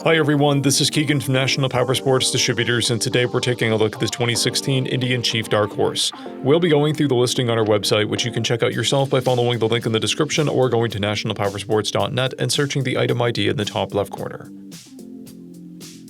Hi everyone, this is Keegan from National Powersports Distributors, and today we're taking a look at this 2016 Indian Chief Dark Horse. We'll be going through the listing on our website, which you can check out yourself by following the link in the description or going to nationalpowersports.net and searching the item ID in the top left corner.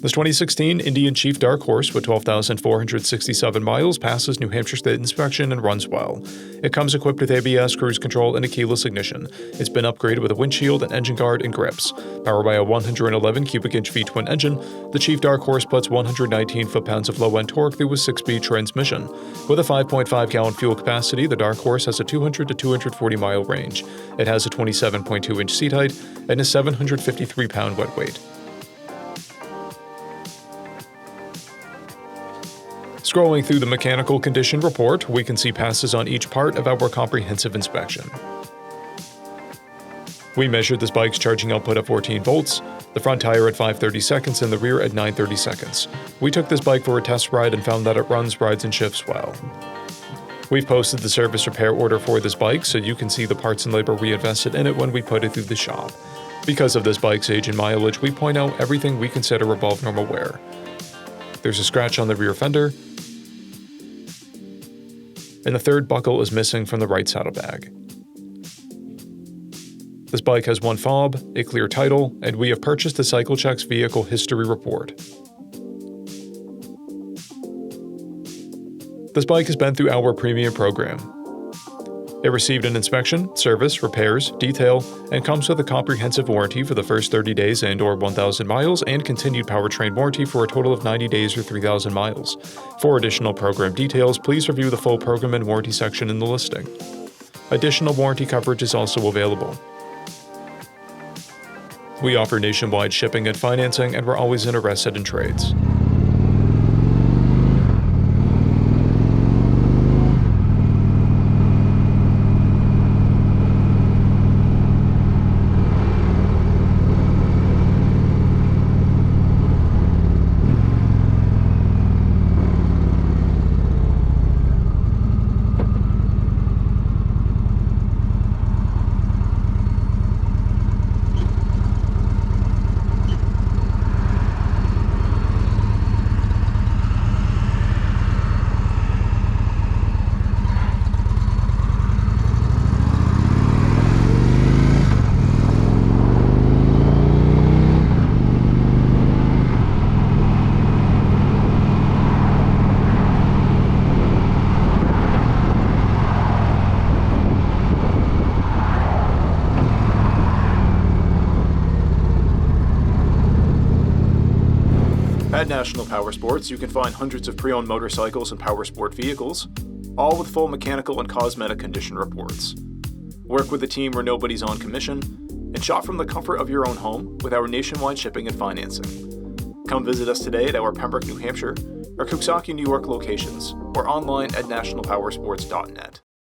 This 2016 Indian Chief Dark Horse with 12,467 miles passes New Hampshire State inspection and runs well. It comes equipped with ABS, cruise control, and a keyless ignition. It's been upgraded with a windshield, an engine guard, and grips. Powered by a 111 cubic inch V-twin engine, the Chief Dark Horse puts 119 foot-pounds of low-end torque through a 6-speed transmission. With a 5.5-gallon fuel capacity, the Dark Horse has a 200 to 240 mile range. It has a 27.2 inch seat height and a 753-pound wet weight. Scrolling through the mechanical condition report, we can see passes on each part of our comprehensive inspection. We measured this bike's charging output at 14 volts, the front tire at 5/30 seconds and the rear at 9/30 seconds. We took this bike for a test ride and found that it runs, rides, and shifts well. We've posted the service repair order for this bike so you can see the parts and labor we invested in it when we put it through the shop. Because of this bike's age and mileage, we point out everything we consider above normal wear. There's a scratch on the rear fender, and the third buckle is missing from the right saddlebag. This bike has one fob, a clear title, and we have purchased the CycleCheck's vehicle history report. This bike has been through our premium program. It received an inspection, service, repairs, detail, and comes with a comprehensive warranty for the first 30 days and/or 1,000 miles and continued powertrain warranty for a total of 90 days or 3,000 miles. For additional program details, please review the full program and warranty section in the listing. Additional warranty coverage is also available. We offer nationwide shipping and financing, and we're always interested in trades. At National Powersports, you can find hundreds of pre-owned motorcycles and powersport vehicles, all with full mechanical and cosmetic condition reports. Work with a team where nobody's on commission, and shop from the comfort of your own home with our nationwide shipping and financing. Come visit us today at our Pembroke, New Hampshire, or Coxsackie, New York locations, or online at nationalpowersports.net.